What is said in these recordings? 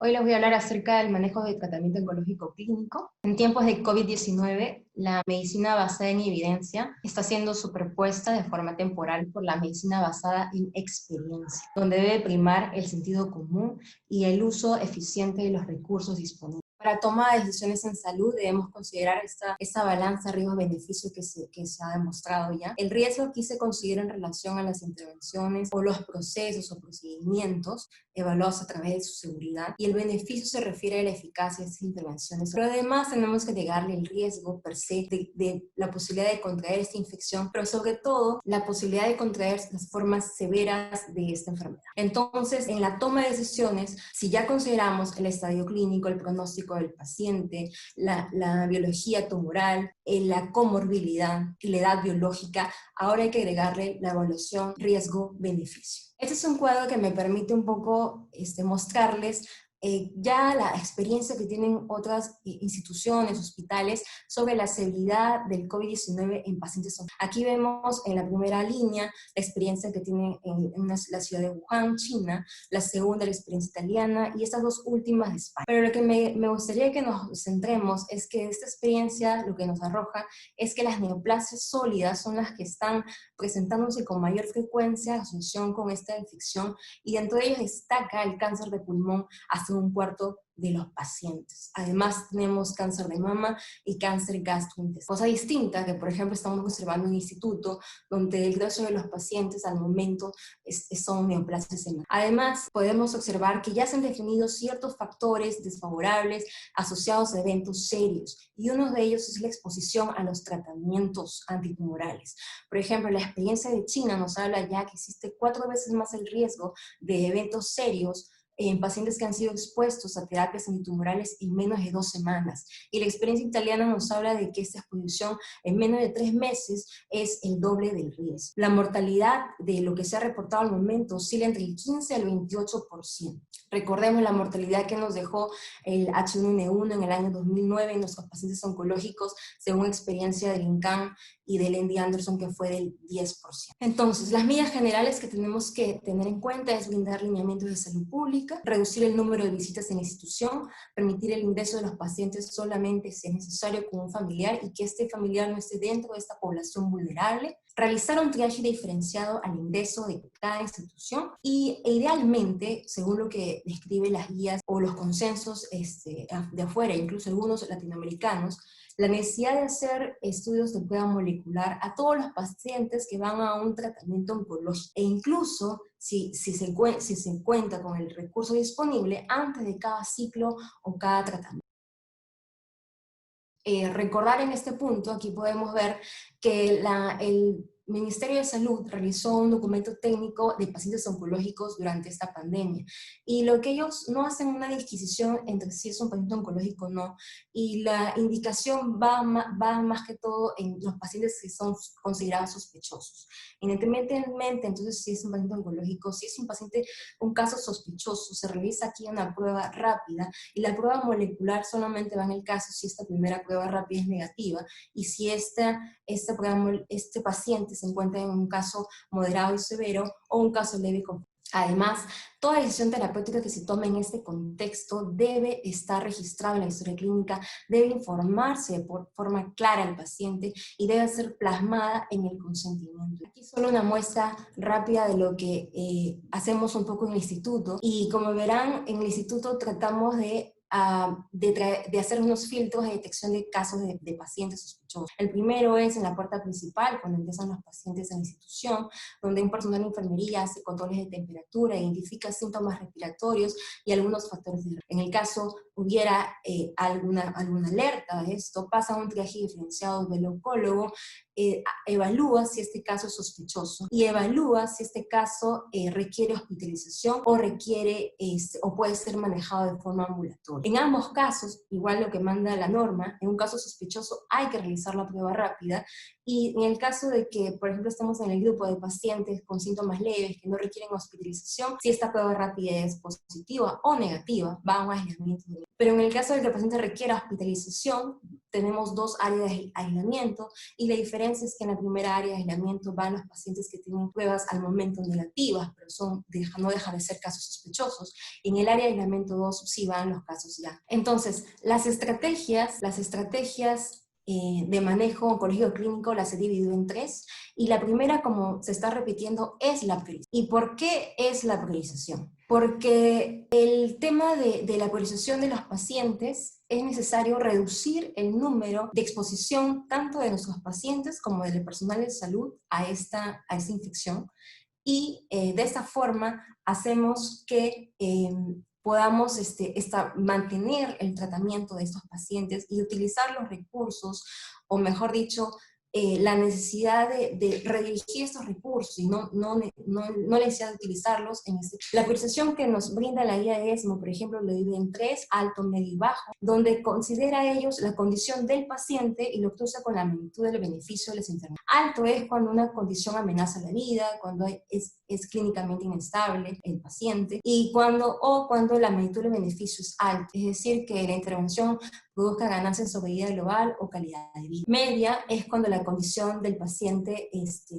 Hoy les voy a hablar acerca del manejo de tratamiento oncológico clínico. En tiempos de COVID-19, la medicina basada en evidencia está siendo superpuesta de forma temporal por la medicina basada en experiencia, donde debe primar el sentido común y el uso eficiente de los recursos disponibles. Para toma de decisiones en salud debemos considerar esta balanza riesgo-beneficio que se ha demostrado ya. El riesgo aquí se considera en relación a las intervenciones o los procesos o procedimientos evaluados a través de su seguridad, y el beneficio se refiere a la eficacia de estas intervenciones. Pero además tenemos que negarle el riesgo per se de la posibilidad de contraer esta infección, pero sobre todo la posibilidad de contraer las formas severas de esta enfermedad. Entonces, en la toma de decisiones, si ya consideramos el estadio clínico, el pronóstico del paciente, la biología tumoral, la comorbilidad y la edad biológica, ahora hay que agregarle la evaluación riesgo-beneficio. Este es un cuadro que me permite un poco mostrarles ya la experiencia que tienen otras instituciones, hospitales, sobre la severidad del COVID-19 en pacientes. Aquí vemos en la primera línea la experiencia que tienen la ciudad de Wuhan, China, la segunda la experiencia italiana y estas dos últimas de España. Pero lo que me gustaría que nos centremos es que esta experiencia lo que nos arroja es que las neoplasias sólidas son las que están presentándose con mayor frecuencia en asociación con esta infección, y dentro de ellos destaca el cáncer de pulmón hasta un cuarto de los pacientes. Además tenemos cáncer de mama y cáncer gastrointestinal. Cosa distinta que, por ejemplo, estamos observando en un instituto donde el grueso de los pacientes al momento son neoplasias en mama. Además, podemos observar que ya se han definido ciertos factores desfavorables asociados a eventos serios, y uno de ellos es la exposición a los tratamientos antitumorales. Por ejemplo, la experiencia de China nos habla ya que existe 4 veces más el riesgo de eventos serios en pacientes que han sido expuestos a terapias antitumorales en menos de 2 semanas. Y la experiencia italiana nos habla de que esta exposición en menos de 3 meses es el doble del riesgo. La mortalidad de lo que se ha reportado al momento oscila entre el 15 al 28%. Recordemos la mortalidad que nos dejó el H1N1 en el año 2009 en nuestros pacientes oncológicos, según experiencia del INCAN y del MD Anderson, que fue del 10%. Entonces, las medidas generales que tenemos que tener en cuenta es brindar lineamientos de salud pública, reducir el número de visitas en la institución, permitir el ingreso de los pacientes solamente si es necesario con un familiar y que este familiar no esté dentro de esta población vulnerable, realizar un triaje diferenciado al ingreso de cada institución e idealmente, según lo que describe las guías o los consensos de afuera, incluso algunos latinoamericanos, la necesidad de hacer estudios de prueba molecular a todos los pacientes que van a un tratamiento oncológico, e incluso si se cuenta con el recurso disponible antes de cada ciclo o cada tratamiento. Recordar en este punto, aquí podemos ver que el Ministerio de Salud realizó un documento técnico de pacientes oncológicos durante esta pandemia, y lo que ellos no hacen una disquisición entre si es un paciente oncológico o no, y la indicación va más que todo en los pacientes que son considerados sospechosos. Independientemente, entonces, si es un paciente oncológico, si es un caso sospechoso, se realiza aquí una prueba rápida, y la prueba molecular solamente va en el caso si esta primera prueba rápida es negativa, y si este paciente se encuentra en un caso moderado y severo o un caso leve. Además, toda decisión terapéutica que se tome en este contexto debe estar registrada en la historia clínica, debe informarse de forma clara al paciente y debe ser plasmada en el consentimiento. Aquí solo una muestra rápida de lo que hacemos un poco en el instituto, y como verán, en el instituto tratamos de hacer unos filtros de detección de casos de pacientes sospechosos. El primero es en la puerta principal, cuando ingresan los pacientes a la institución, donde un personal de enfermería hace controles de temperatura, identifica síntomas respiratorios y algunos factores de riesgo. En el caso hubiera alguna alerta de esto, pasa a un triaje diferenciado del oncólogo, evalúa si este caso es sospechoso y evalúa si este caso requiere hospitalización o o puede ser manejado de forma ambulatoria. En ambos casos, igual lo que manda la norma, en un caso sospechoso hay que realizar realizar la prueba rápida, y en el caso de que, por ejemplo, estemos en el grupo de pacientes con síntomas leves que no requieren hospitalización, si esta prueba rápida es positiva o negativa, va a un aislamiento. Pero en el caso de que el paciente requiera hospitalización, tenemos dos áreas de aislamiento, y la diferencia es que en la primera área de aislamiento van los pacientes que tienen pruebas al momento negativas, pero no dejan de ser casos sospechosos. En el área de aislamiento 2 sí van los casos ya. Entonces, las estrategias de manejo oncológico clínico las he dividido en tres, y la primera, como se está repitiendo, es la priorización. ¿Y por qué es la priorización? Porque el tema de la priorización de los pacientes es necesario reducir el número de exposición tanto de nuestros pacientes como del personal de salud a esta infección, y de esta forma hacemos que podamos mantener el tratamiento de estos pacientes y utilizar los recursos, o mejor dicho, la necesidad de redirigir estos recursos y no la necesidad de utilizarlos en La priorización que nos brinda la guía de ESMO, por ejemplo, lo divide en tres: alto, medio y bajo, donde considera ellos la condición del paciente y lo cruza con la magnitud del beneficio de las intervenciones. Alto es cuando una condición amenaza la vida, cuando es clínicamente inestable el paciente, y cuando la magnitud del beneficio es alta, es decir, que la intervención produzca ganancias en sobrevida global o calidad de vida. Media es cuando la condición del paciente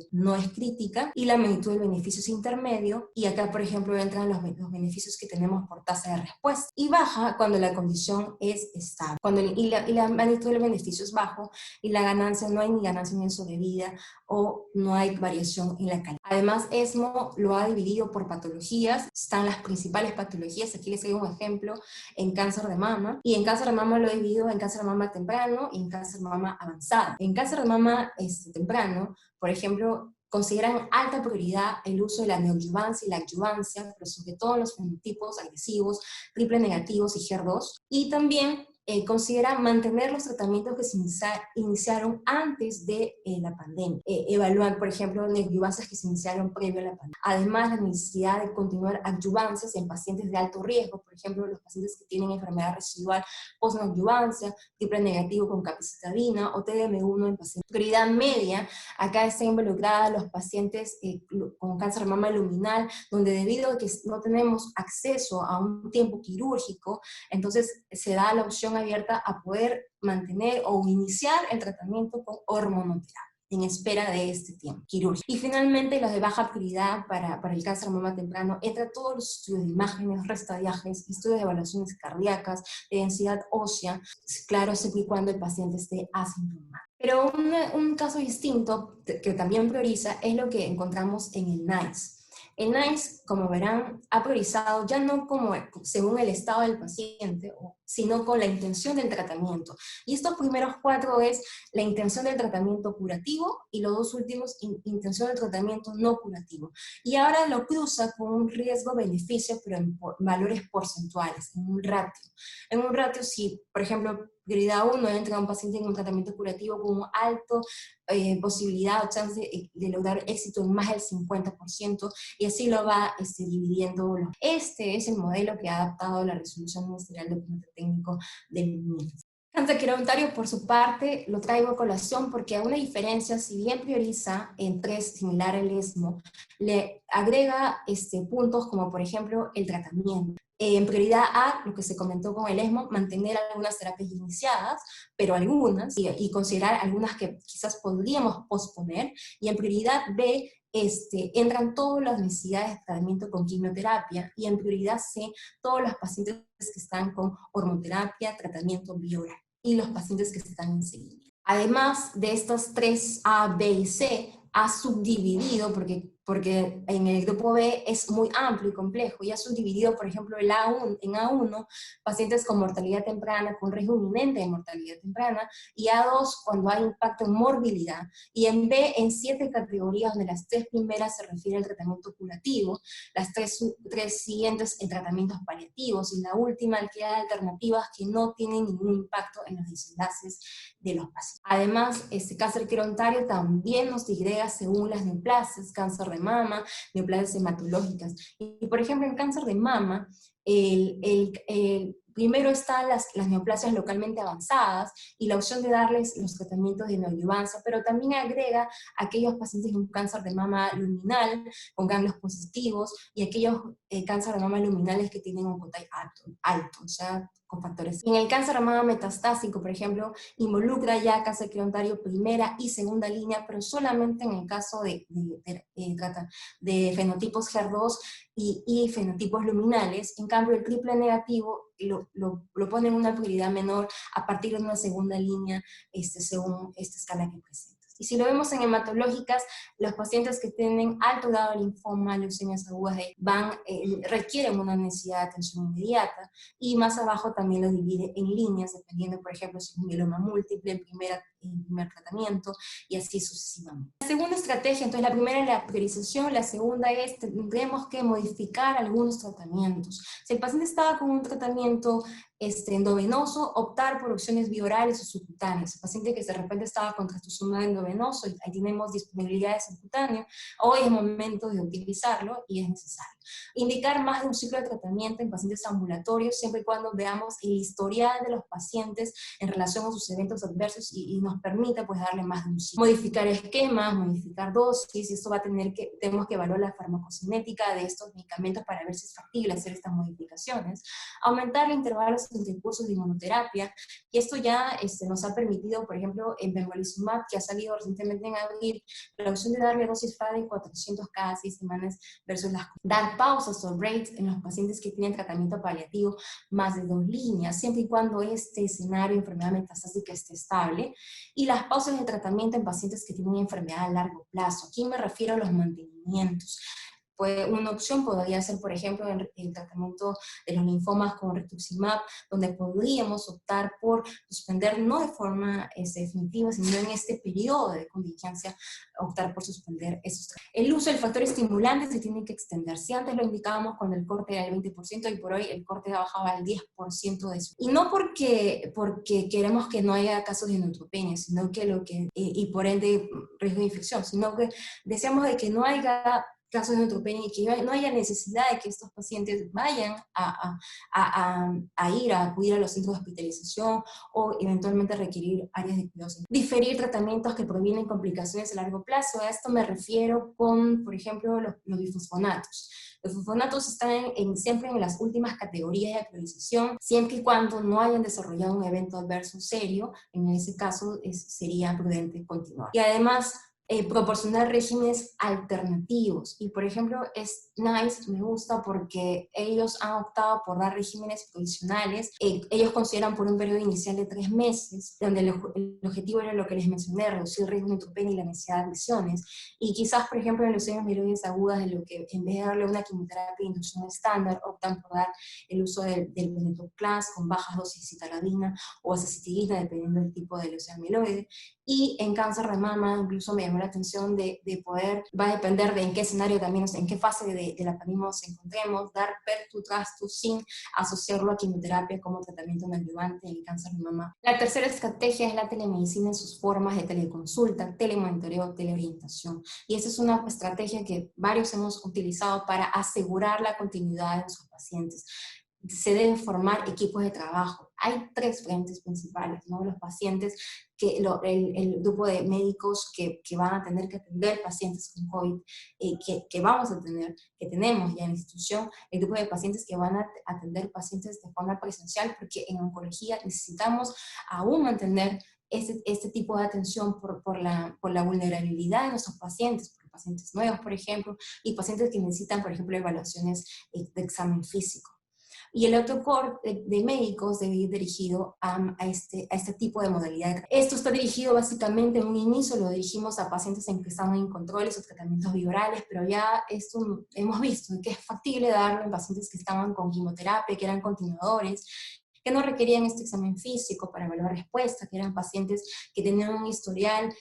no es crítica y la magnitud del beneficio es intermedio, y acá, por ejemplo, entran los beneficios que tenemos por tasa de respuesta. Y baja cuando la condición es estable, y la magnitud del beneficio es bajo, y la ganancia, no hay ni ganancia ni en sobrevida, o no hay variación en la calidad. Además, ESMO lo ha dividido por patologías. Están las principales patologías, aquí les doy un ejemplo: en cáncer de mama, y en cáncer de mama lo he dividido en cáncer de mama temprano y en cáncer de mama avanzado. En cáncer de mama temprano, por ejemplo, consideran alta prioridad el uso de la neoadyuvancia y la adyuvancia, pero sobre todo en los fenotipos agresivos, triple negativos y HER2, y también considera mantener los tratamientos que se iniciaron antes de la pandemia. Evalúan, por ejemplo, neoadyuvancias que se iniciaron previo a la pandemia. Además, la necesidad de continuar adyuvancias en pacientes de alto riesgo, por ejemplo, los pacientes que tienen enfermedad residual post-neoadyuvancia, triple negativo con capecitabina o TDM1 en pacientes. Prioridad media, acá está involucrada los pacientes con cáncer de mama luminal, donde debido a que no tenemos acceso a un tiempo quirúrgico, entonces se da la opción abierta a poder mantener o iniciar el tratamiento con hormonoterapia en espera de este tiempo quirúrgico. Y finalmente, los de baja prioridad para el cáncer de mama temprano, entra todos los estudios de imágenes, restadiajes, estudios de evaluaciones cardíacas, de densidad ósea, claro, siempre y cuando el paciente esté asintomático. Pero un caso distinto que también prioriza es lo que encontramos en el NICE. El NICE, como verán, ha priorizado ya no según el estado del paciente, sino con la intención del tratamiento. Y estos primeros cuatro es la intención del tratamiento curativo, y los dos últimos, intención del tratamiento no curativo. Y ahora lo cruza con un riesgo-beneficio, pero en valores porcentuales, en un ratio. En un ratio, si, por ejemplo, prioridad 1 entra un paciente en un tratamiento curativo con un alto posibilidad o chance de lograr éxito en más del 50%, y así lo va dividiendo. Este es el modelo que ha adaptado la resolución ministerial de documento técnico del MINSA. Cáncer quirúrgico, por su parte, lo traigo a colación porque a una diferencia, si bien prioriza en tres similar al ESMO, le agrega puntos como, por ejemplo, el tratamiento. En prioridad A, lo que se comentó con el ESMO, mantener algunas terapias iniciadas, pero algunas, y considerar algunas que quizás podríamos posponer. Y en prioridad B, entran todas las necesidades de tratamiento con quimioterapia, y en prioridad C, todos los pacientes que están con hormoterapia, tratamiento bioral, y los pacientes que están en seguimiento. Además de estas tres A, B y C, ha subdividido, porque en el grupo B es muy amplio y complejo, y ha subdividido, por ejemplo, en A1, pacientes con mortalidad temprana, con riesgo inminente de mortalidad temprana, y A2, cuando hay impacto en morbilidad, y en B, en 7 categorías, donde las 3 primeras se refieren al tratamiento curativo, las tres siguientes en tratamientos paliativos, y la última al que hay alternativas que no tienen ningún impacto en los desenlaces de los pacientes. Además, cáncer quirúrgico también nos digrega según las neoplasias: cáncer de mama, neoplasias hematológicas. Y por ejemplo, en cáncer de mama, primero están las neoplasias localmente avanzadas y la opción de darles los tratamientos de neoadyuvancia, pero también agrega a aquellos pacientes con cáncer de mama luminal, con ganglios positivos, y aquellos cáncer de mama luminales que tienen un COTAI alto, o sea, con factores. En el cáncer de mama metastásico, por ejemplo, involucra ya cáncer cliontario primera y segunda línea, pero solamente en el caso de fenotipos HER2 y fenotipos luminales. En cambio, el triple negativo lo pone en una prioridad menor a partir de una segunda línea, según esta escala que presenta. Y si lo vemos en hematológicas, los pacientes que tienen alto grado de linfoma, leucemias agudas, requieren una necesidad de atención inmediata, y más abajo también lo divide en líneas, dependiendo, por ejemplo, si es un mieloma múltiple, en primer tratamiento, y así sucesivamente. La segunda estrategia, entonces la primera es la priorización, la segunda es tendremos que modificar algunos tratamientos. Si el paciente estaba con un tratamiento endovenoso, optar por opciones biorales o subcutáneas. El paciente que de repente estaba con trastuzumab endovenoso y ahí tenemos disponibilidad de subcutáneo, hoy es momento de utilizarlo y es necesario. Indicar más de un ciclo de tratamiento en pacientes ambulatorios, siempre y cuando veamos el historial de los pacientes en relación a sus eventos adversos y nos permita pues darle más de un ciclo. Modificar esquemas, modificar dosis, y esto va a tenemos que evaluar la farmacocinética de estos medicamentos para ver si es factible hacer estas modificaciones. Aumentar los intervalos entre cursos de inmunoterapia, y esto ya nos ha permitido, por ejemplo, en pembrolizumab, que ha salido recientemente en abril, la opción de darle dosis FAD de 400 cada 6 semanas versus dar pausas o breaks en los pacientes que tienen tratamiento paliativo más de 2 líneas, siempre y cuando este escenario de enfermedad metastásica esté estable, y las pausas de tratamiento en pacientes que tienen enfermedad a largo plazo. Aquí me refiero a los mantenimientos. Pues una opción podría ser, por ejemplo, el tratamiento de los linfomas con rituximab, donde podríamos optar por suspender, no de forma definitiva, sino en este periodo de contingencia, optar por suspender esos tratamientos. El uso del factor estimulante se tiene que extender. Si antes lo indicábamos cuando el corte era el 20%, y por hoy el corte ha bajado al 10% de eso. Y no porque queremos que no haya casos de neutropenia, sino que y por ende riesgo de infección, sino que deseamos de que no haya casos de neutropenia y que no haya necesidad de que estos pacientes vayan a acudir a los centros de hospitalización o eventualmente requerir áreas de cuidados. Diferir tratamientos que provienen complicaciones a largo plazo. A esto me refiero con, por ejemplo, los bifosfonatos. Los bifosfonatos están siempre en las últimas categorías de priorización, siempre y cuando no hayan desarrollado un evento adverso serio. En ese caso sería prudente continuar. Y además, proporcionar regímenes alternativos. Y por ejemplo, NICE me gusta porque ellos han optado por dar regímenes provisionales. Ellos consideran por un periodo inicial de 3 meses, donde el objetivo era lo que les mencioné, reducir el riesgo de neutropenia y la necesidad de admisiones. Y quizás, por ejemplo, en leucemias mieloides agudas, de lo que en vez de darle una quimioterapia de inducción estándar, optan por dar el uso del venetoclax con bajas dosis de citarabina o azacitidina, dependiendo del tipo de leucemia mieloide. Y en cáncer de mama, incluso me llamó la atención de poder, va a depender de en qué escenario también, en qué fase de la pandemia nos encontremos, dar pertutraztu sin asociarlo a quimioterapia como tratamiento neoadyuvante en el cáncer de mama. La tercera estrategia es la telemedicina en sus formas de teleconsulta, telemonitoreo, teleorientación. Y esa es una estrategia que varios hemos utilizado para asegurar la continuidad de nuestros pacientes. Se deben formar equipos de trabajo. Hay 3 frentes principales, ¿no? Los pacientes, el grupo de médicos que van a tener que atender pacientes con COVID, que vamos a tener, que tenemos ya en la institución, el grupo de pacientes que van a atender pacientes de forma presencial, porque en oncología necesitamos aún mantener este tipo de atención por la vulnerabilidad de nuestros pacientes nuevos, por ejemplo, y pacientes que necesitan, por ejemplo, evaluaciones de examen físico. Y el otro core de médicos debe ir dirigido a este tipo de modalidad. Esto está dirigido básicamente, en un inicio lo dirigimos a pacientes en que están en controles o tratamientos biorales, pero ya esto hemos visto que es factible darlo en pacientes que estaban con quimioterapia, que eran continuadores, que no requerían este examen físico para evaluar respuesta, que eran pacientes que tenían un historial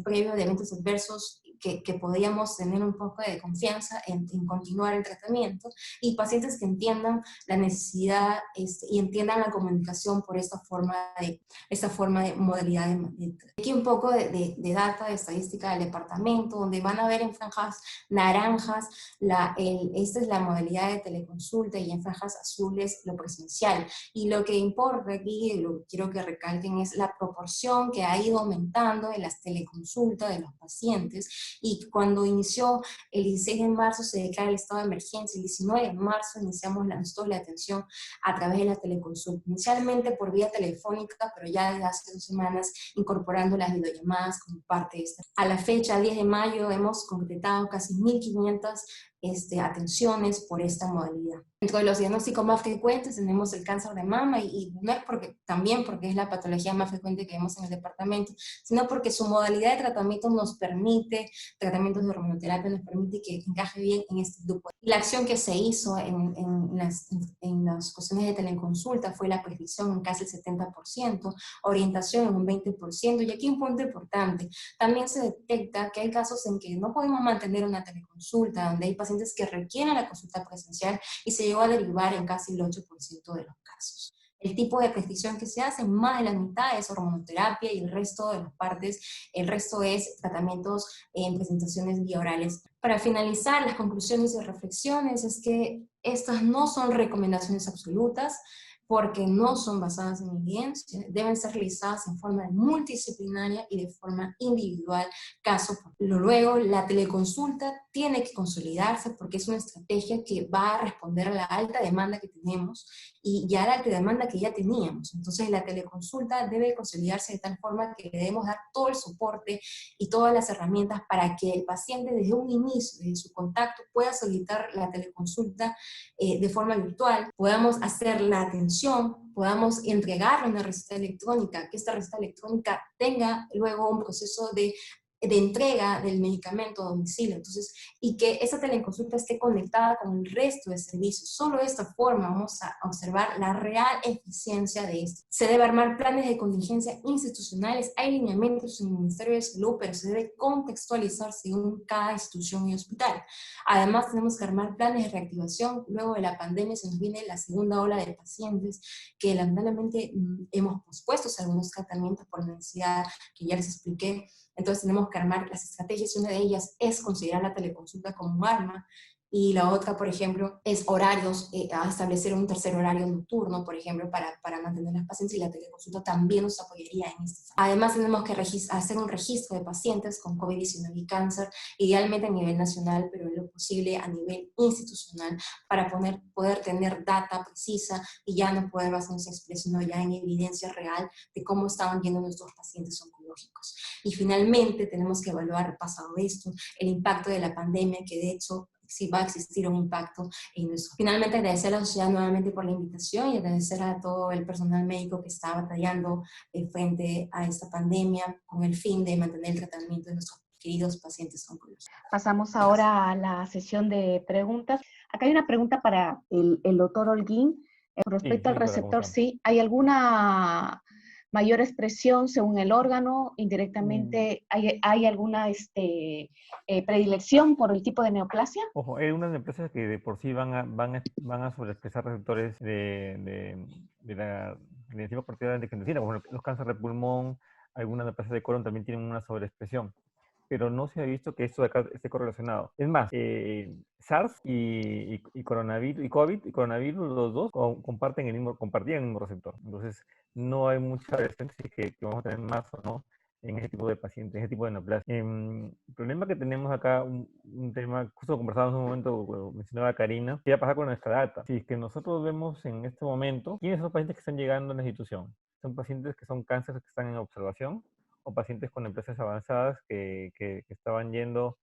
previo de eventos adversos que podríamos tener un poco de confianza en continuar el tratamiento, y pacientes que entiendan la necesidad y entiendan la comunicación por esta forma de modalidad de aquí un poco de data, de estadística del departamento, donde van a ver en franjas naranjas, esta es la modalidad de teleconsulta, y en franjas azules lo presencial. Y lo que importa aquí, y lo que quiero que recalquen, es la proporción que ha ido aumentando en las teleconsultas de los pacientes. Y cuando inició el 16 de marzo se declara el estado de emergencia, el 19 de marzo iniciamos nosotros la atención a través de la teleconsulta, inicialmente por vía telefónica, pero ya desde hace 2 semanas incorporando las videollamadas como parte de esta. A la fecha, 10 de mayo, hemos concretado casi 1.500 atenciones por esta modalidad. Dentro de los diagnósticos más frecuentes tenemos el cáncer de mama, y no es también porque es la patología más frecuente que vemos en el departamento, sino porque su modalidad de tratamiento nos permite, tratamientos de hormonoterapia nos permite que encaje bien en este grupo. La acción que se hizo en las cuestiones de teleconsulta fue la prescripción en casi el 70%, orientación en un 20%, y aquí un punto importante, también se detecta que hay casos en que no podemos mantener una teleconsulta, donde hay pacientes que requieren la consulta presencial, y se llegó a derivar en casi el 8% de los casos. El tipo de prescripción que se hace, más de la mitad es hormonoterapia, y el resto de las partes, el resto es tratamientos en presentaciones vía orales. Para finalizar, las conclusiones y reflexiones es que estas no son recomendaciones absolutas, porque no son basadas en evidencia, deben ser realizadas en forma multidisciplinaria y de forma individual, caso por caso. Luego, la teleconsulta tiene que consolidarse porque es una estrategia que va a responder a la alta demanda que tenemos y ya a la alta demanda que ya teníamos. Entonces, la teleconsulta debe consolidarse de tal forma que le debemos dar todo el soporte y todas las herramientas para que el paciente desde un inicio, desde su contacto, pueda solicitar la teleconsulta de forma virtual, podamos hacer la atención, podamos entregarle una receta electrónica, que esta receta electrónica tenga luego un proceso de entrega del medicamento a domicilio, entonces, y que esa teleconsulta esté conectada con el resto de servicios. Solo de esta forma vamos a observar la real eficiencia de esto. Se debe armar planes de contingencia institucionales, hay lineamientos en el Ministerio de Salud, pero se debe contextualizar según cada institución y hospital. Además, tenemos que armar planes de reactivación. Luego de la pandemia se nos viene la segunda ola de pacientes que lamentablemente hemos pospuesto algunos tratamientos por necesidad que ya les expliqué. Entonces tenemos que armar las estrategias, y una de ellas es considerar la teleconsulta como un arma, y la otra, por ejemplo, es horarios, a establecer un tercer horario nocturno, por ejemplo, para mantener las pacientes, y la teleconsulta también nos apoyaría en esto. Además, tenemos que hacer un registro de pacientes con COVID-19 y cáncer, idealmente a nivel nacional, pero en lo posible a nivel institucional, para poder tener data precisa y ya no poder basarnos en expresión, sino ya en evidencia real de cómo estaban yendo nuestros pacientes oncológicos. Y finalmente, tenemos que evaluar, pasado esto, el impacto de la pandemia, que de hecho sí va a existir un impacto en eso. Finalmente, agradecer a la sociedad nuevamente por la invitación, y agradecer a todo el personal médico que está batallando frente a esta pandemia con el fin de mantener el tratamiento de nuestros queridos pacientes oncológicos. Pasamos ahora a la sesión de preguntas. Acá hay una pregunta para el doctor Holguín. Con respecto al receptor, sí, ¿hay alguna mayor expresión según el órgano? Indirectamente, ¿hay alguna predilección por el tipo de neoplasia? Ojo, hay unas empresas que de por sí van a sobreexpresar receptores de la enzima cortical de angiotensina, como los cánceres de pulmón, algunas empresas de colon también tienen una sobreexpresión, pero no se ha visto que esto de acá esté correlacionado. Es más, SARS y coronavirus, y COVID y coronavirus, los dos compartían el mismo receptor. Entonces, no hay mucha diferencia que vamos a tener más o no en ese tipo de pacientes, en ese tipo de neoplasia. El problema que tenemos acá, un tema, justo conversábamos en un momento, mencionaba Karina, ¿qué va a pasar con nuestra data? Si es que nosotros vemos en este momento, ¿quiénes son los pacientes que están llegando a la institución? Son pacientes que son cánceres que están en observación, o pacientes con empresas avanzadas que estaban yendo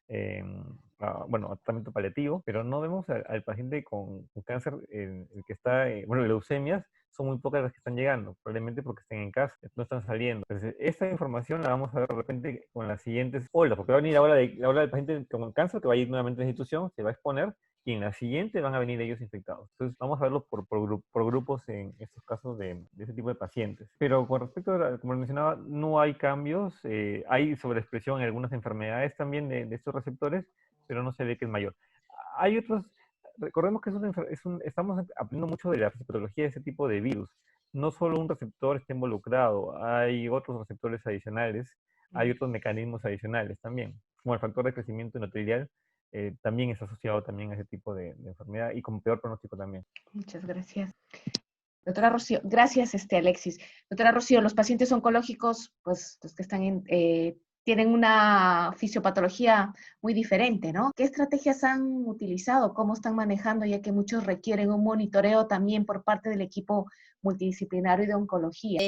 a tratamiento paliativo, pero no vemos al paciente con cáncer, el que está, leucemias, son muy pocas las que están llegando, probablemente porque estén en casa, no están saliendo. Entonces, esta información la vamos a ver de repente con las siguientes olas, porque va a venir la ola del paciente con cáncer que va a ir nuevamente a la institución, se va a exponer, y en la siguiente van a venir ellos infectados. Entonces vamos a verlo por grupos en estos casos de ese tipo de pacientes. Pero con respecto a, como mencionaba, no hay cambios, hay sobreexpresión en algunas enfermedades también de estos receptores, pero no se ve que es mayor. Hay otros, recordemos que estamos aprendiendo mucho de la fisiopatología de ese tipo de virus. No solo un receptor está involucrado, hay otros receptores adicionales, hay otros mecanismos adicionales también, como el factor de crecimiento endotelial, también es asociado también a ese tipo de enfermedad y con peor pronóstico también. Muchas gracias. Doctora Rocío, gracias, Alexis. Doctora Rocío, los pacientes oncológicos, pues los que están tienen una fisiopatología muy diferente, ¿no? ¿Qué estrategias han utilizado? ¿Cómo están manejando? Ya que muchos requieren un monitoreo también por parte del equipo multidisciplinario de oncología.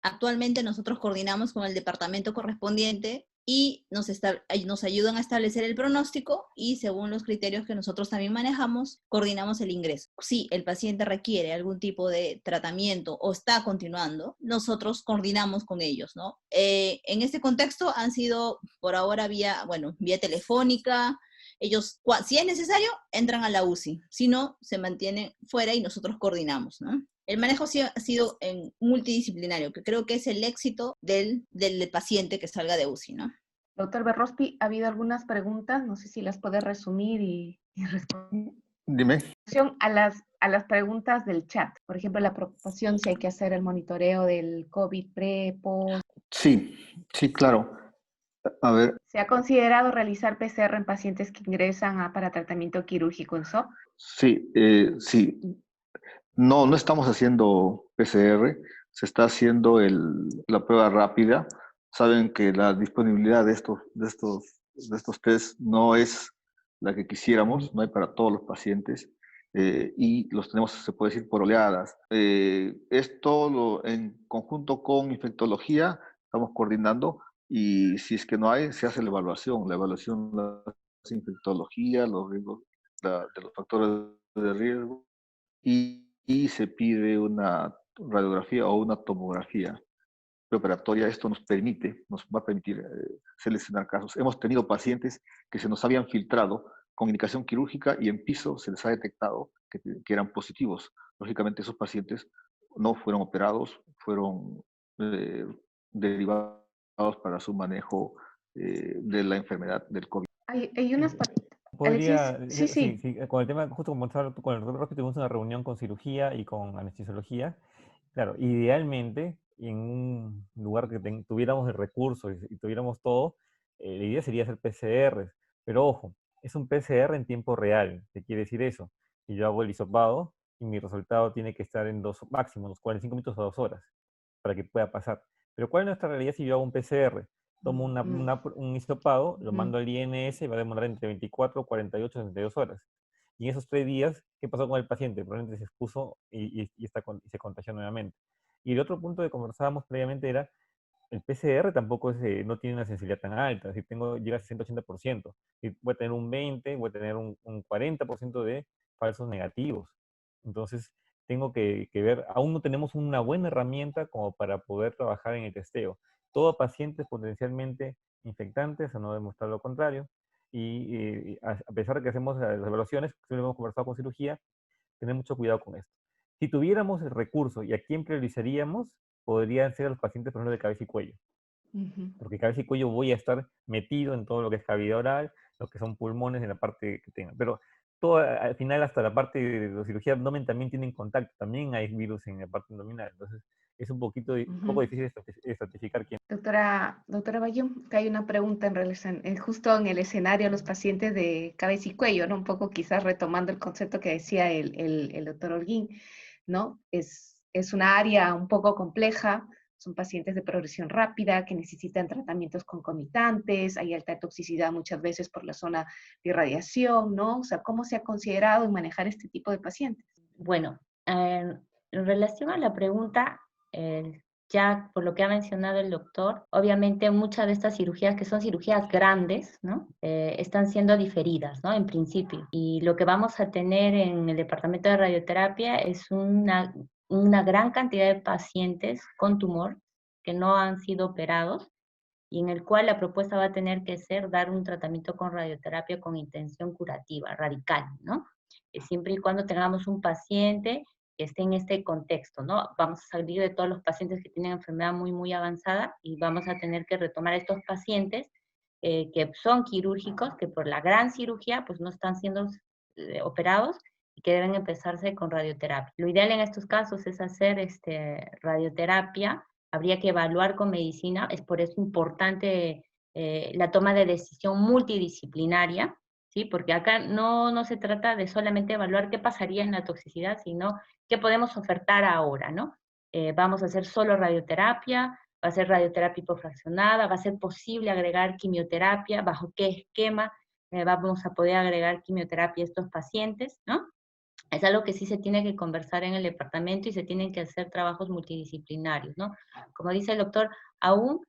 Actualmente nosotros coordinamos con el departamento correspondiente y nos ayudan a establecer el pronóstico y según los criterios que nosotros también manejamos, coordinamos el ingreso. Si el paciente requiere algún tipo de tratamiento o está continuando, nosotros coordinamos con ellos, ¿no? En este contexto han sido por ahora vía telefónica. Ellos, si es necesario, entran a la UCI. Si no, se mantienen fuera y nosotros coordinamos, ¿no? El manejo ha sido multidisciplinario, que creo que es el éxito del paciente que salga de UCI, ¿no? Doctor Berrospi, ha habido algunas preguntas, no sé si las puede resumir y responder. Dime. A las preguntas del chat, por ejemplo, la preocupación si hay que hacer el monitoreo del COVID post. Sí, claro. A ver. ¿Se ha considerado realizar PCR en pacientes que ingresan para tratamiento quirúrgico en SOP? Sí, sí. No estamos haciendo PCR, se está haciendo la prueba rápida. Saben que la disponibilidad de estos test no es la que quisiéramos, no hay para todos los pacientes y los tenemos, se puede decir, por oleadas. Esto en conjunto con infectología estamos coordinando y si es que no hay, se hace la evaluación de la infectología, los riesgos, de los factores de riesgo y se pide una radiografía o una tomografía preoperatoria. Esto nos va a permitir seleccionar casos. Hemos tenido pacientes que se nos habían filtrado con indicación quirúrgica y en piso se les ha detectado que eran positivos. Lógicamente esos pacientes no fueron operados, fueron derivados para su manejo de la enfermedad del COVID. Hay unas Podría, Alexis, sí. Con el tema, justo como estaba con el doctor Rospi, tuvimos una reunión con cirugía y con anestesiología. Claro, idealmente, en un lugar que tuviéramos el recurso y tuviéramos todo, la idea sería hacer PCRs. Pero ojo, es un PCR en tiempo real. ¿Qué quiere decir eso? Que yo hago el hisopado y mi resultado tiene que estar en máximo, unos 45 minutos a 2 horas, para que pueda pasar. Pero ¿cuál es nuestra realidad si yo hago un PCR? Tomo un hisopado, lo mando al INS y va a demorar entre 24, 48, 72 horas. Y en esos 3 días, ¿qué pasó con el paciente? Probablemente se expuso y se contagió nuevamente. Y el otro punto que conversábamos previamente era, el PCR tampoco no tiene una sensibilidad tan alta, si llega a 60-80%, si voy a tener un 20, voy a tener un 40% de falsos negativos. Entonces, tengo que ver, aún no tenemos una buena herramienta como para poder trabajar en el testeo. Todo paciente es potencialmente infectante, eso no demostrar lo contrario, y a pesar de que hacemos las evaluaciones, que hemos conversado con cirugía, tener mucho cuidado con esto. Si tuviéramos el recurso y a quién priorizaríamos, podrían ser los pacientes, por ejemplo, de cabeza y cuello. Porque cabeza y cuello voy a estar metido en todo lo que es cavidad oral, lo que son pulmones en la parte que tengan. Pero al final, hasta la parte de la cirugía abdomen también tienen contacto, también hay virus en la parte abdominal. Entonces, es un poco difícil estratificar quién. Doctora Bayón, que hay una pregunta en relación, justo en el escenario, los pacientes de cabeza y cuello, ¿no? Un poco quizás retomando el concepto que decía el doctor Holguín, ¿no? Es una área un poco compleja, son pacientes de progresión rápida que necesitan tratamientos concomitantes, hay alta toxicidad muchas veces por la zona de irradiación, ¿no? O sea, ¿cómo se ha considerado en manejar este tipo de pacientes? Bueno, en relación a la pregunta, ya por lo que ha mencionado el doctor, obviamente muchas de estas cirugías, que son cirugías grandes, ¿no? Están siendo diferidas, ¿no? En principio. Y lo que vamos a tener en el departamento de radioterapia es una gran cantidad de pacientes con tumor que no han sido operados y en el cual la propuesta va a tener que ser dar un tratamiento con radioterapia con intención curativa, radical, ¿no? Siempre y cuando tengamos un paciente que esté en este contexto, ¿no? Vamos a salir de todos los pacientes que tienen enfermedad muy, muy avanzada y vamos a tener que retomar a estos pacientes que son quirúrgicos, que por la gran cirugía pues no están siendo operados y que deben empezarse con radioterapia. Lo ideal en estos casos es hacer radioterapia, habría que evaluar con medicina, es por eso importante la toma de decisión multidisciplinaria, ¿sí? Porque acá no se trata de solamente evaluar qué pasaría en la toxicidad, sino qué podemos ofertar ahora, ¿no? Vamos a hacer solo radioterapia, va a ser radioterapia hipofraccionada, va a ser posible agregar quimioterapia, bajo qué esquema vamos a poder agregar quimioterapia a estos pacientes, ¿no? Es algo que sí se tiene que conversar en el departamento y se tienen que hacer trabajos multidisciplinarios, ¿no? Como dice el doctor, aún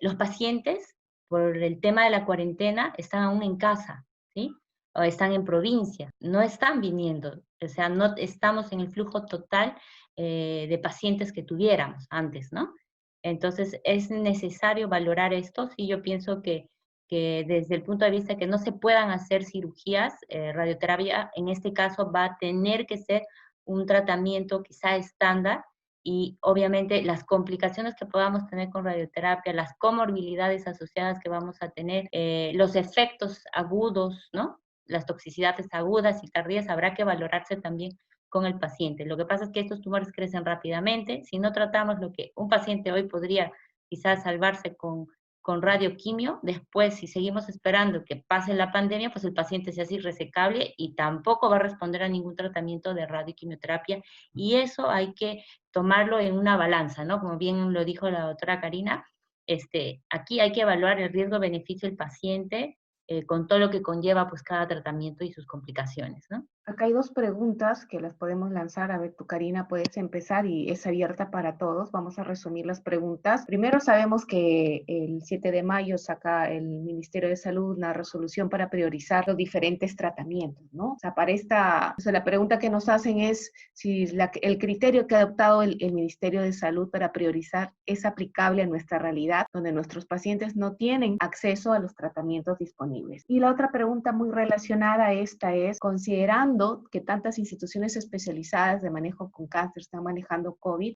los pacientes, por el tema de la cuarentena, están aún en casa, ¿sí? O están en provincia, no están viniendo, o sea, no estamos en el flujo total de pacientes que tuviéramos antes, ¿no? Entonces, es necesario valorar esto, sí, yo pienso que desde el punto de vista que no se puedan hacer cirugías, radioterapia en este caso va a tener que ser un tratamiento quizá estándar y obviamente las complicaciones que podamos tener con radioterapia, las comorbilidades asociadas que vamos a tener, los efectos agudos, ¿no? Las toxicidades agudas y tardías habrá que valorarse también con el paciente. Lo que pasa es que estos tumores crecen rápidamente. Si no tratamos lo que un paciente hoy podría quizás salvarse con radioquimio, después si seguimos esperando que pase la pandemia, pues el paciente se hace irresecable y tampoco va a responder a ningún tratamiento de radioquimioterapia y eso hay que tomarlo en una balanza, ¿no? Como bien lo dijo la doctora Karina, aquí hay que evaluar el riesgo-beneficio del paciente con todo lo que conlleva pues cada tratamiento y sus complicaciones, ¿no? Acá hay dos preguntas que las podemos lanzar. A ver, tú, Karina, puedes empezar y es abierta para todos. Vamos a resumir las preguntas. Primero, sabemos que el 7 de mayo saca el Ministerio de Salud una resolución para priorizar los diferentes tratamientos, ¿no? O sea, la pregunta que nos hacen es si el criterio que ha adoptado el Ministerio de Salud para priorizar es aplicable a nuestra realidad, donde nuestros pacientes no tienen acceso a los tratamientos disponibles. Y la otra pregunta muy relacionada a esta es, considerando que tantas instituciones especializadas de manejo con cáncer están manejando COVID,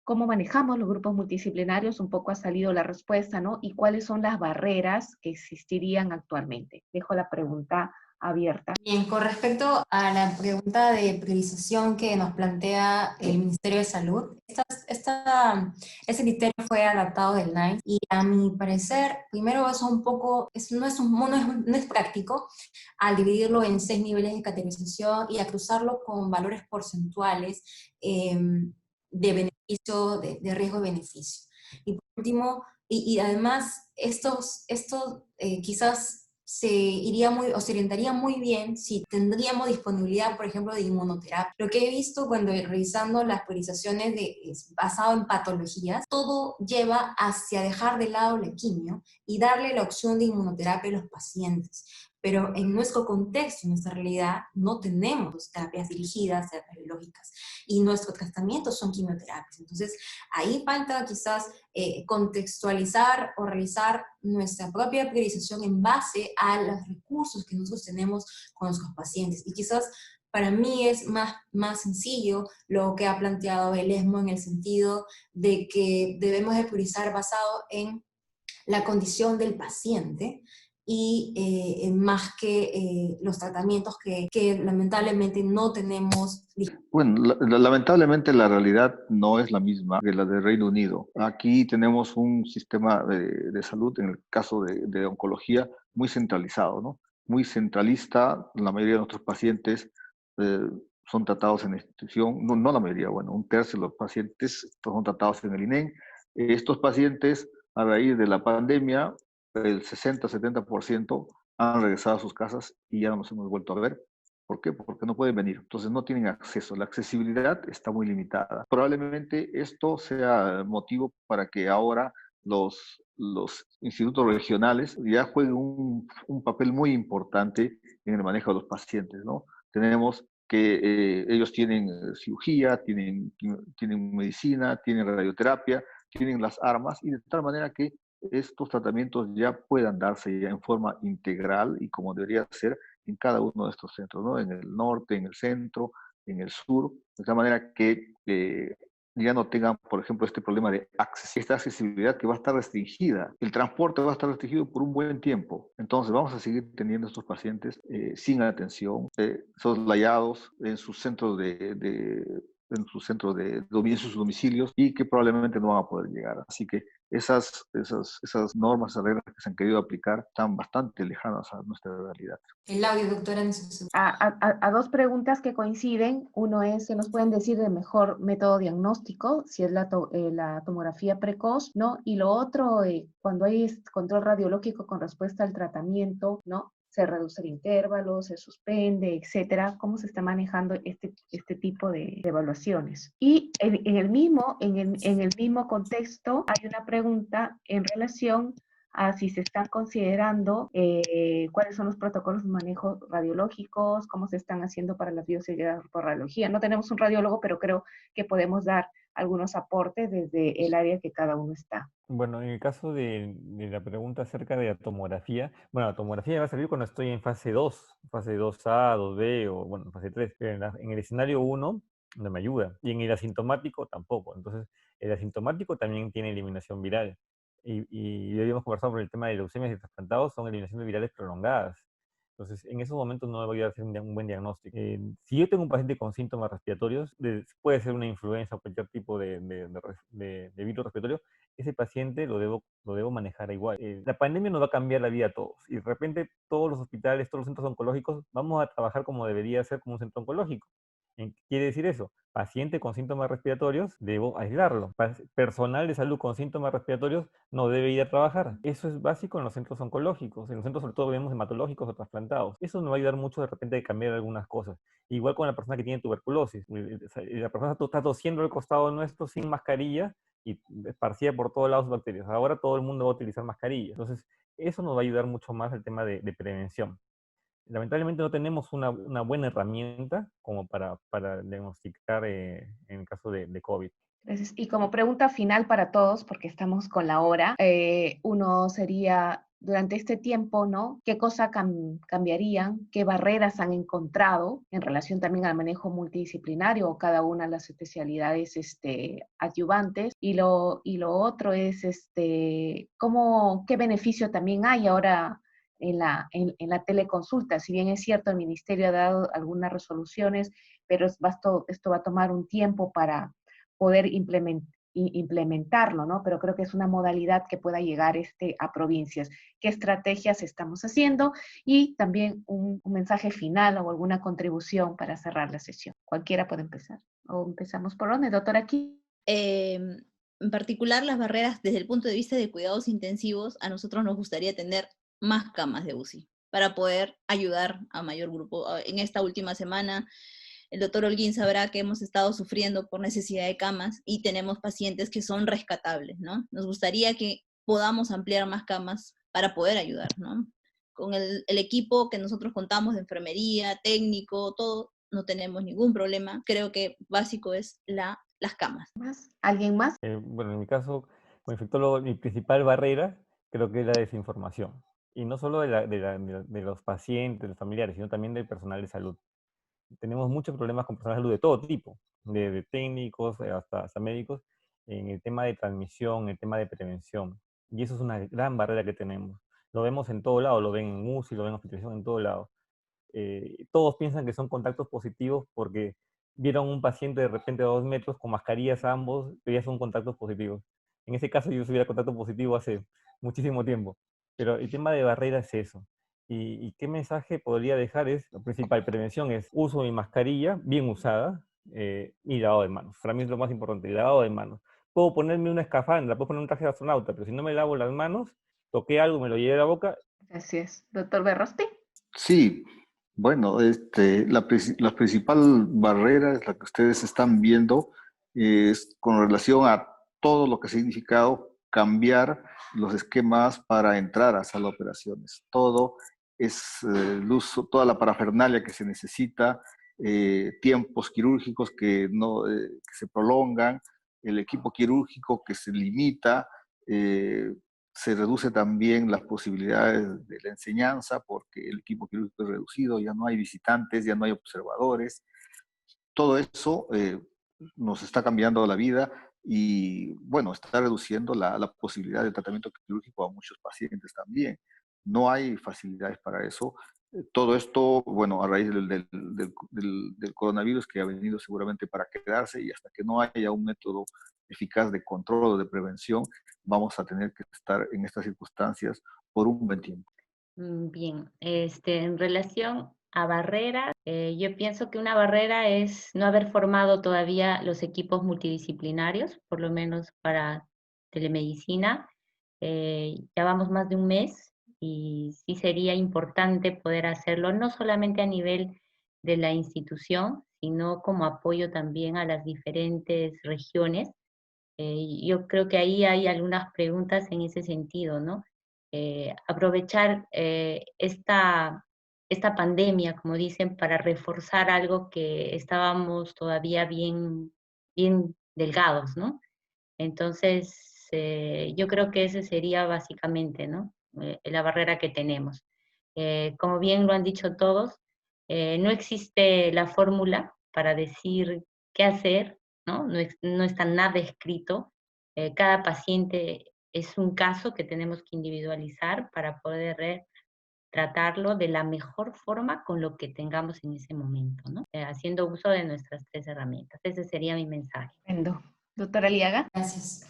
¿cómo manejamos los grupos multidisciplinarios? Un poco ha salido la respuesta, ¿no? ¿Y cuáles son las barreras que existirían actualmente? Dejo la pregunta abierta. Bien, con respecto a la pregunta de priorización que nos plantea el Ministerio de Salud, ese criterio fue adaptado del NICE y a mi parecer, primero es un poco, no es práctico al dividirlo en 6 niveles de categorización y a cruzarlo con valores porcentuales de beneficio, de riesgo-beneficio. Y por último, y además, quizás se orientaría muy bien si tendríamos disponibilidad, por ejemplo, de inmunoterapia. Lo que he visto cuando revisando las priorizaciones basado en patologías, todo lleva hacia dejar de lado la quimio y darle la opción de inmunoterapia a los pacientes. Pero en nuestro contexto, en nuestra realidad, no tenemos terapias dirigidas, terapias biológicas, y nuestros tratamientos son quimioterapias. Entonces, ahí falta quizás contextualizar o realizar nuestra propia priorización en base a los recursos que nosotros tenemos con nuestros pacientes. Y quizás para mí es más sencillo lo que ha planteado el ESMO en el sentido de que debemos de priorizar basado en la condición del paciente y más que los tratamientos que lamentablemente no tenemos. Bueno, lamentablemente la realidad no es la misma que la del Reino Unido. Aquí tenemos un sistema de salud, en el caso de oncología, muy centralizado, ¿no? Muy centralista. La mayoría de nuestros pacientes son tratados en la institución, no la mayoría, bueno, un tercio de los pacientes son tratados en el INEM. Estos pacientes, a raíz de la pandemia, el 60-70% han regresado a sus casas y ya no nos hemos vuelto a ver. ¿Por qué? Porque no pueden venir. Entonces no tienen acceso. La accesibilidad está muy limitada. Probablemente esto sea motivo para que ahora los institutos regionales ya juegan un papel muy importante en el manejo de los pacientes, ¿no? Tenemos que ellos tienen cirugía, tienen medicina, tienen radioterapia, tienen las armas, y de tal manera que estos tratamientos ya puedan darse ya en forma integral y como debería ser en cada uno de estos centros, ¿no? En el norte, en el centro, en el sur, de tal manera que ya no tengan, por ejemplo, este problema de esta accesibilidad que va a estar restringida. El transporte va a estar restringido por un buen tiempo. Entonces vamos a seguir teniendo estos pacientes sin atención, soslayados en sus centros en sus domicilios, y que probablemente no van a poder llegar. Así que esas normas, esas reglas que se han querido aplicar están bastante lejanas a nuestra realidad. El audio, doctora, necesito. A dos preguntas que coinciden. Uno es, ¿se nos pueden decir de mejor método diagnóstico? Si es la tomografía precoz, ¿no? Y lo otro, cuando hay control radiológico con respuesta al tratamiento, ¿no? Se reduce el intervalo, se suspende, etcétera. ¿Cómo se está manejando este tipo de evaluaciones? Y en el mismo contexto hay una pregunta en relación a si se están considerando cuáles son los protocolos de manejo radiológicos, cómo se están haciendo para las bioseguridad por radiología. No tenemos un radiólogo, pero creo que podemos dar algunos aportes desde el área que cada uno está. Bueno, en el caso de la pregunta acerca de la tomografía, bueno, la tomografía me va a servir cuando estoy en fase 2, fase 2A, 2B o, bueno, fase 3. Pero en el escenario 1 no me ayuda, y en el asintomático tampoco. Entonces, el asintomático también tiene eliminación viral. Y ya habíamos conversado por el tema de leucemias y trasplantados, son eliminaciones virales prolongadas. Entonces, en esos momentos no me voy a hacer un buen diagnóstico. Si yo tengo un paciente con síntomas respiratorios, puede ser una influenza o cualquier tipo de virus respiratorio, ese paciente lo debo manejar igual. La pandemia nos va a cambiar la vida a todos, y de repente todos los hospitales, todos los centros oncológicos, vamos a trabajar como debería ser como un centro oncológico. ¿Qué quiere decir eso? Paciente con síntomas respiratorios, debo aislarlo. Personal de salud con síntomas respiratorios no debe ir a trabajar. Eso es básico en los centros oncológicos. En los centros, sobre todo, vemos hematológicos o trasplantados. Eso nos va a ayudar mucho de repente a cambiar algunas cosas. Igual con la persona que tiene tuberculosis. La persona está tosiendo al costado nuestro sin mascarilla y esparcida por todos lados bacterias. Ahora todo el mundo va a utilizar mascarilla. Entonces, eso nos va a ayudar mucho más al tema de prevención. Lamentablemente no tenemos una buena herramienta como para diagnosticar en el caso de COVID. Gracias. Y como pregunta final para todos, porque estamos con la hora, uno sería, durante este tiempo, ¿no? ¿Qué cosa cambiarían? ¿Qué barreras han encontrado en relación también al manejo multidisciplinario o cada una de las especialidades adyuvantes? Y lo otro es, ¿qué beneficio también hay ahora en la teleconsulta? Si bien es cierto, el ministerio ha dado algunas resoluciones, pero esto va a tomar un tiempo para poder implementarlo, ¿no? Pero creo que es una modalidad que pueda llegar a provincias. ¿Qué estrategias estamos haciendo? Y también un mensaje final o alguna contribución para cerrar la sesión. Cualquiera puede empezar. O empezamos por dónde, doctora, aquí. En particular, las barreras desde el punto de vista de cuidados intensivos, a nosotros nos gustaría tener más camas de UCI para poder ayudar a mayor grupo. En esta última semana, el doctor Holguín sabrá que hemos estado sufriendo por necesidad de camas y tenemos pacientes que son rescatables, ¿no? Nos gustaría que podamos ampliar más camas para poder ayudar, ¿no? Con el equipo que nosotros contamos de enfermería, técnico, todo, no tenemos ningún problema. Creo que básico es las camas. ¿Alguien más? Bueno, en mi caso, como infectólogo, mi principal barrera creo que es la desinformación. Y no solo de los pacientes, de los familiares, sino también del personal de salud. Tenemos muchos problemas con personal de salud de todo tipo, de técnicos hasta médicos, en el tema de transmisión, en el tema de prevención. Y eso es una gran barrera que tenemos. Lo vemos en todo lado, lo ven en UCI, lo ven en hospitalización, en todo lado. Todos piensan que son contactos positivos porque vieron un paciente de repente a 2 metros con mascarillas ambos, pero ya son contactos positivos. En ese caso yo hubiera contacto positivo hace muchísimo tiempo. Pero el tema de barrera es eso. ¿Y qué mensaje podría dejar? La principal prevención es uso de mascarilla, bien usada, y lavado de manos. Para mí es lo más importante, el lavado de manos. Puedo ponerme una escafandra, puedo poner un traje de astronauta, pero si no me lavo las manos, toqué algo, me lo llevé a la boca. Así es. Doctor Berrosti. Sí, bueno, la principal barrera es la que ustedes están viendo, es con relación a todo lo que ha significado cambiar los esquemas para entrar a sala de operaciones. Todo es el uso, toda la parafernalia que se necesita, tiempos quirúrgicos que se prolongan, el equipo quirúrgico que se limita, se reduce también las posibilidades de la enseñanza porque el equipo quirúrgico es reducido, ya no hay visitantes, ya no hay observadores. Todo eso nos está cambiando la vida y, bueno, está reduciendo la posibilidad de tratamiento quirúrgico a muchos pacientes también. No hay facilidades para eso. Todo esto, bueno, a raíz del coronavirus que ha venido seguramente para quedarse y hasta que no haya un método eficaz de control o de prevención, vamos a tener que estar en estas circunstancias por un buen tiempo. Bien, en relación a barreras, yo pienso que una barrera es no haber formado todavía los equipos multidisciplinarios, por lo menos para telemedicina. Ya vamos más de un mes y sí sería importante poder hacerlo, no solamente a nivel de la institución, sino como apoyo también a las diferentes regiones. Yo creo que ahí hay algunas preguntas en ese sentido, ¿no? Aprovechar esta pandemia, como dicen, para reforzar algo que estábamos todavía bien delgados, ¿no? Entonces, yo creo que ese sería básicamente, ¿no? La barrera que tenemos. Como bien lo han dicho todos, no existe la fórmula para decir qué hacer, ¿no? No está nada escrito. Cada paciente es un caso que tenemos que individualizar para poder tratarlo de la mejor forma con lo que tengamos en ese momento, ¿no? Haciendo uso de nuestras 3 herramientas. Ese sería mi mensaje. Estupendo. Doctora Aliaga. Gracias.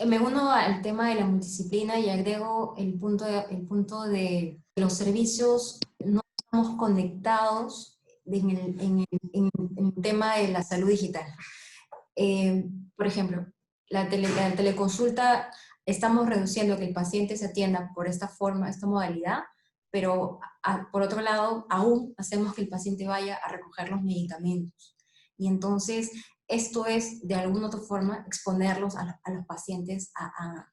Me uno al tema de la multidisciplina y agrego el punto de los servicios no estamos conectados en el tema de la salud digital. Por ejemplo, la teleconsulta, estamos reduciendo que el paciente se atienda por esta forma, esta modalidad, pero por otro lado, aún hacemos que el paciente vaya a recoger los medicamentos. Y entonces, esto es, de alguna otra forma, exponerlos a los pacientes a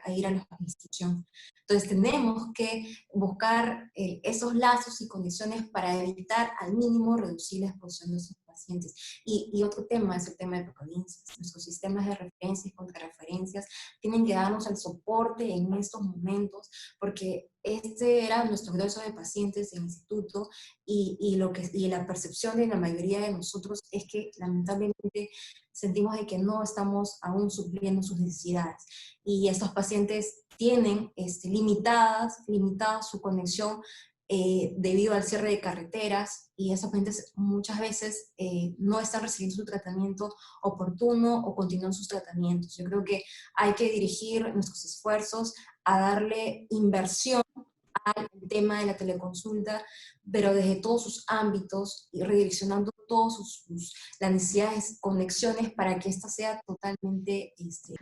ir a la institución. Entonces, tenemos que buscar esos lazos y condiciones para evitar al mínimo reducir la exposición de esos pacientes. Y otro tema es el tema de provincias. Nuestros sistemas de referencias y contrarreferencias tienen que darnos el soporte en estos momentos, porque este era nuestro grueso de pacientes en el instituto y la percepción de la mayoría de nosotros es que lamentablemente sentimos de que no estamos aún supliendo sus necesidades. Y estos pacientes tienen limitada su conexión debido al cierre de carreteras, y esos pacientes muchas veces no están recibiendo su tratamiento oportuno o continúan sus tratamientos. Yo creo que hay que dirigir nuestros esfuerzos a darle inversión al tema de la teleconsulta, pero desde todos sus ámbitos y redireccionando todas las necesidades, conexiones para que esta sea totalmente...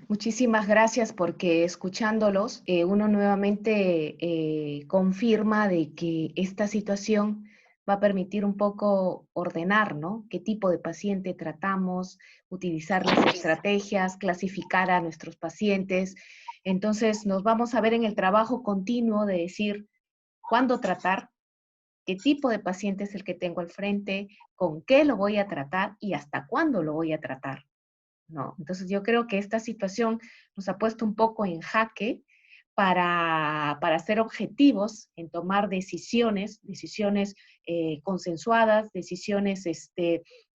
Muchísimas gracias, porque escuchándolos, uno nuevamente confirma de que esta situación va a permitir un poco ordenar, ¿no? Qué tipo de paciente tratamos, utilizar las estrategias, clasificar a nuestros pacientes. Entonces nos vamos a ver en el trabajo continuo de decir cuándo tratar, qué tipo de paciente es el que tengo al frente, con qué lo voy a tratar y hasta cuándo lo voy a tratar, ¿no? Entonces yo creo que esta situación nos ha puesto un poco en jaque para ser objetivos en tomar decisiones consensuadas, decisiones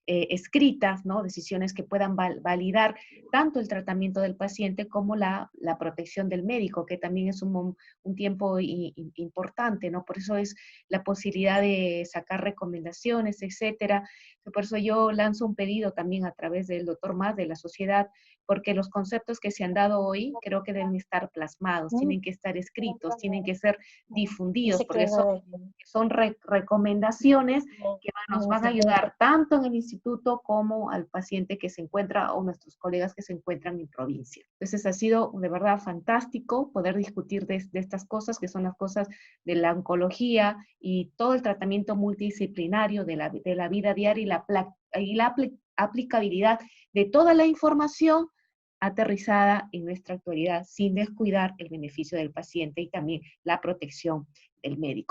escritas, ¿no? Decisiones que puedan validar tanto el tratamiento del paciente como la protección del médico, que también es un tiempo importante, ¿no? Por eso es la posibilidad de sacar recomendaciones, etcétera. Por eso yo lanzo un pedido también a través del doctor Mas, de la sociedad, porque los conceptos que se han dado hoy creo que deben estar plasmados, tienen que estar escritos, tienen que ser difundidos, porque son recomendaciones que nos van a ayudar tanto en el instituto como al paciente que se encuentra o nuestros colegas que se encuentran en provincia. Entonces ha sido de verdad fantástico poder discutir de estas cosas, que son las cosas de la oncología y todo el tratamiento multidisciplinario de la vida diaria y la aplicabilidad de toda la información aterrizada en nuestra actualidad sin descuidar el beneficio del paciente y también la protección del médico.